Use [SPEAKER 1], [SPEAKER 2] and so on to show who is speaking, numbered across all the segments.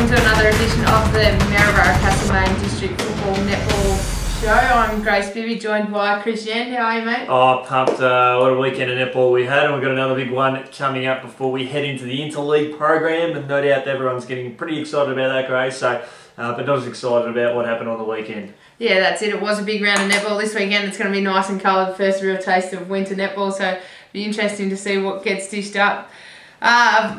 [SPEAKER 1] welcome to another edition of the Maryborough Castlemaine District Football Netball Show. I'm Grace Bibby, joined by Chris Yeendy. How are you, mate?
[SPEAKER 2] Oh, pumped. What a weekend of netball we had, and we've got another big one coming up before we head into the interleague program, and no doubt everyone's getting pretty excited about that, Grace, so, but not as excited about what happened on the weekend.
[SPEAKER 1] Yeah, that's it. It was a big round of netball this weekend. It's going to be nice and cold, first real taste of winter netball, so it'll be interesting to see what gets dished up.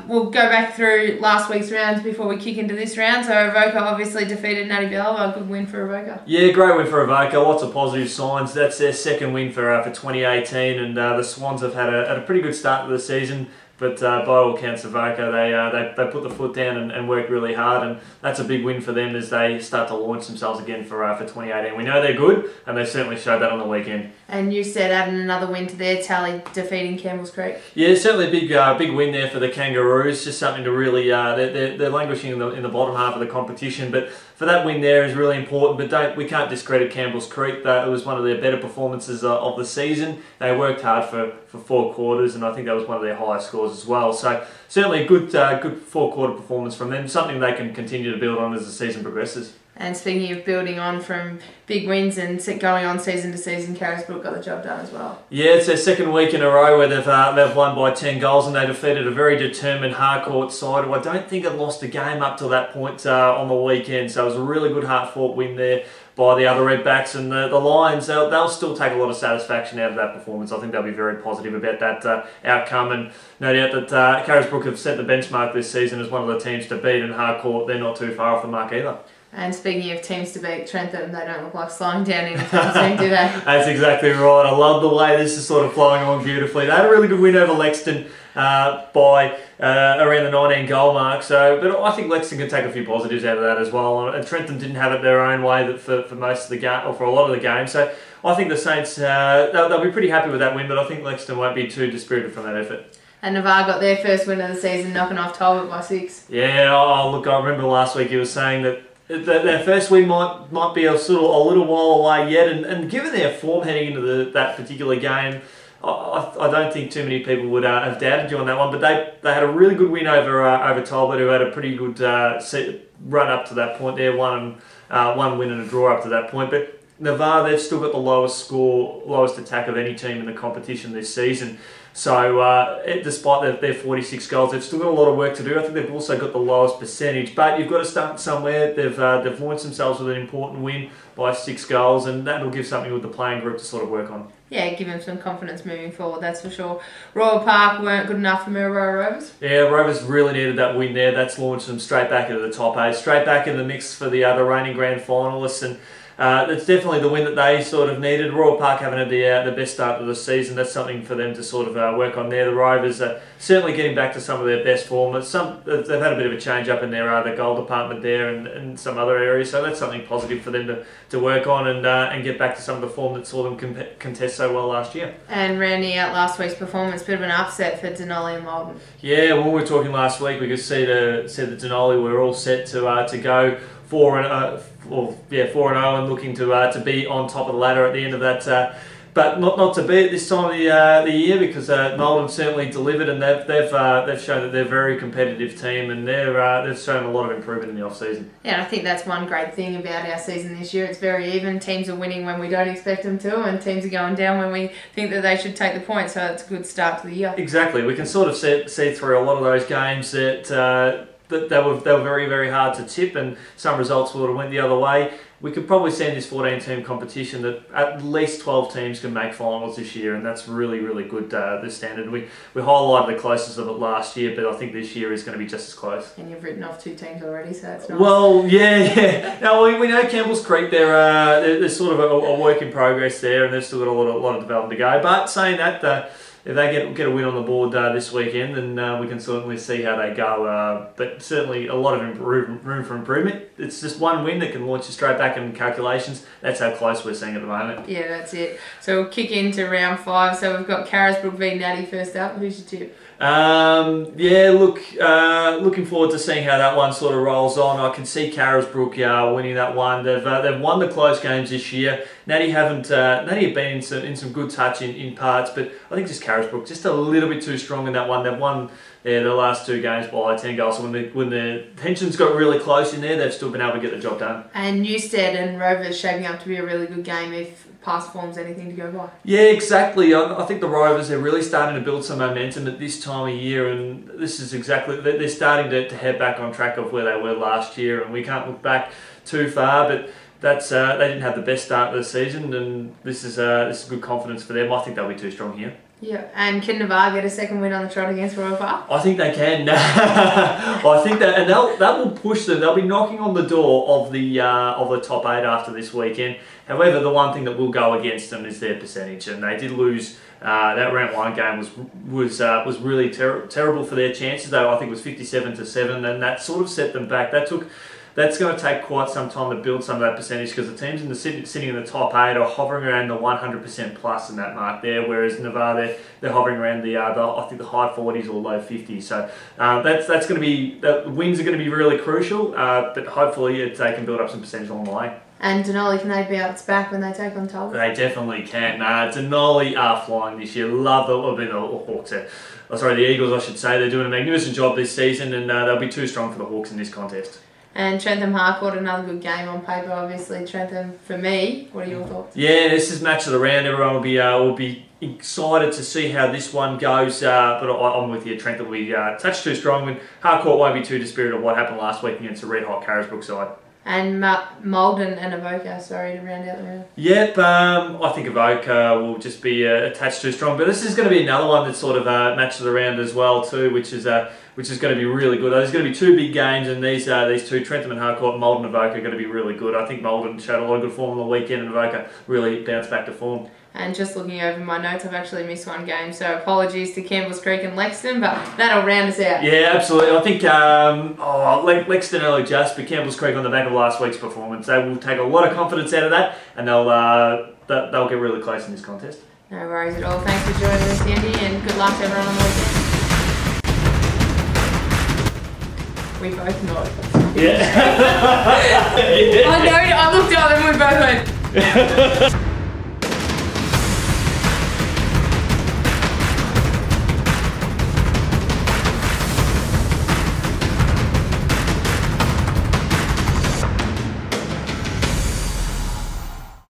[SPEAKER 1] We'll go back through last week's rounds before we kick into this round. So Avoca obviously defeated Natty Bell. A good win for Avoca.
[SPEAKER 2] Yeah, great win for Avoca. Lots of positive signs. That's their second win for 2018, and the Swans have had a pretty good start to the season. But by all accounts, Avoca, they put the foot down and worked really hard, and that's a big win for them as they start to launch themselves again for 2018. We know they're good, and they certainly showed that on the weekend.
[SPEAKER 1] And you said adding another win to their tally, defeating Campbell's Creek.
[SPEAKER 2] Yeah, certainly a big win there for the Kangaroos. Just something to really they're languishing in the bottom half of the competition, but for that win there is really important. But we can't discredit Campbell's Creek. It was one of their better performances of the season. They worked hard for 4 quarters, and I think that was one of their highest scores as well. So certainly a good 4-quarter performance from them. Something they can continue to build on as the season progresses.
[SPEAKER 1] And speaking of building on from big wins and going on season to season, Carisbrook got the job done as well.
[SPEAKER 2] Yeah, it's their second week in a row where they've won by 10 goals, and they defeated a very determined Harcourt side who I don't think had lost a game up to that point on the weekend. So it was a really good hard-fought win there by the other Redbacks, and the Lions, they'll still take a lot of satisfaction out of that performance. I think they'll be very positive about that outcome, and no doubt that Carisbrook have set the benchmark this season as one of the teams to beat, and Harcourt, they're not too far off the mark either.
[SPEAKER 1] And speaking of teams to beat, Trentham, they don't look like slowing down anytime soon, do they?
[SPEAKER 2] That's exactly right. I love the way this is sort of flowing on beautifully. They had a really good win over Lexington by around the 19 goal mark. But I think Lexington can take a few positives out of that as well. And Trentham didn't have it their own way for most of the game, or for a lot of the game. So I think the Saints they'll be pretty happy with that win. But I think Lexington won't be too dispirited from that effort.
[SPEAKER 1] And Navarre got their first win of the season, knocking off Talbot by 6.
[SPEAKER 2] Yeah. Look, I remember last week you were saying that their first win might be a little while away yet, and given their form heading into that particular game, I don't think too many people would have doubted you on that one. But they had a really good win over Talbot, who had a pretty good run up to that point there, one win and a draw up to that point. But Navarre, they've still got the lowest attack of any team in the competition this season. So despite their 46 goals, they've still got a lot of work to do. I think they've also got the lowest percentage, but you've got to start somewhere. They've launched themselves with an important win by 6 goals, and that'll give something with the playing group to sort of work on.
[SPEAKER 1] Yeah, give them some confidence moving forward, that's for sure. Royal Park weren't good enough for Maryborough Rovers.
[SPEAKER 2] Yeah, Rovers really needed that win there. That's launched them straight back into the top 8, straight back in the mix for the reigning grand finalists, and that's definitely the win that they sort of needed. Royal Park haven't had the best start of the season. That's something for them to sort of work on there. The Rovers are certainly getting back to some of their best form. They've had a bit of a change up in their goal department there and some other areas, so that's something positive for them to work on and get back to some of the form that saw them contest so well last year.
[SPEAKER 1] And rounding out last week's performance, bit of an upset for Denali and Malden.
[SPEAKER 2] Yeah, when we were talking last week, we could see that Denali were all set to go 4-0 and looking to be on top of the ladder at the end of that, but not to be at this time of the year, because Malden certainly delivered, and they've shown that they're a very competitive team, and they've shown a lot of improvement in the off season.
[SPEAKER 1] Yeah, I think that's one great thing about our season this year. It's very even. Teams are winning when we don't expect them to, and teams are going down when we think that they should take the point. So it's a good start to the year.
[SPEAKER 2] Exactly. We can sort of see through a lot of those games that they were very, very hard to tip, and some results would have went the other way. We could probably see in this 14-team competition that at least 12 teams can make finals this year, and that's really, really good, the standard. We highlighted the closest of it last year, but I think this year is going to be just as close.
[SPEAKER 1] And you've written off 2 teams already, so it's nice.
[SPEAKER 2] Well, yeah. Now, we know Campbell's Creek, they're sort of a work in progress there, and they've still got a lot of development to go. But saying that, if they get a win on the board this weekend, then we can certainly see how they go. But certainly a lot of room for improvement. It's just one win that can launch you straight back in calculations. That's how close we're seeing at the moment.
[SPEAKER 1] Yeah, that's it. So we'll kick into round 5. So we've got Carisbrook v Natty first up. Who's your tip?
[SPEAKER 2] Yeah, looking forward to seeing how that one sort of rolls on. I can see Carisbrook winning that one. They've won the close games this year. Natty have been in some good touch in parts, but I think just Carisbrook Carisbrook. Just a little bit too strong in that one. They've won the last 2 games by 10 goals. So when the tensions got really close in there, they've still been able to get the job done.
[SPEAKER 1] And Newstead and Rovers shaping up to be a really good game if past form's anything to go by.
[SPEAKER 2] Yeah, exactly. I think the Rovers, they're really starting to build some momentum at this time of year, and this is exactly, they're starting to head back on track of where they were last year, and we can't look back too far, but that's they didn't have the best start of the season, and this is good confidence for them. I think they'll be too strong here.
[SPEAKER 1] Yeah, and can Navarre get a second win on the trot against Royal Park?
[SPEAKER 2] I think they can. I think that, and that will push them. They'll be knocking on the door of the top 8 after this weekend. However, the one thing that will go against them is their percentage, and they did lose. That round 1 game was really terrible for their chances. Though I think it was 57-7, and that sort of set them back. That's going to take quite some time to build some of that percentage, because the teams sitting in the top 8 are hovering around the 100% plus in that mark there, whereas Navarre they're hovering around I think the high 40s or low 50s. So that's going to be, the wins are going to be really crucial, but hopefully they can build up some percentage along the way.
[SPEAKER 1] And Denali, can they be up its back when they take on Talbot?
[SPEAKER 2] They definitely can. Denali are flying this year. Love the Hawks. The Eagles, I should say. They're doing a magnificent job this season, and they'll be too strong for the Hawks in this contest.
[SPEAKER 1] And Trentham Harcourt, another good game on paper, obviously. Trentham, for me, what are your thoughts?
[SPEAKER 2] Yeah, this is match of the round. Everyone will be excited to see how this one goes. But I'm with you. Trentham will be a touch too strong, and Harcourt won't be too dispirited of what happened last week against the red-hot Carisbrook side.
[SPEAKER 1] And Malden and Avoca, to round out the round.
[SPEAKER 2] Yep, I think Avoca will just be a touch too strong. But this is going to be another one that's sort of a match of the round as well too, which is going to be really good. There's going to be 2 big games, and these two, Trentham and Harcourt, Malden and Avoca, are going to be really good. I think Malden showed a lot of good form on the weekend, and Avoca really bounced back to form. And
[SPEAKER 1] just looking over my notes, I've actually missed 1 game, so apologies to Campbell's Creek and Lexington, but that'll round us out.
[SPEAKER 2] Yeah, absolutely. I think Lexington early just, but Campbell's Creek on the back of last week's performance, they will take a lot of confidence out of that, and they'll get really close in this contest.
[SPEAKER 1] No worries at all. Thanks for joining us, Yeendy, and good luck to everyone on the weekend. We both nod.
[SPEAKER 2] Yeah.
[SPEAKER 1] I know, I looked up and we both went.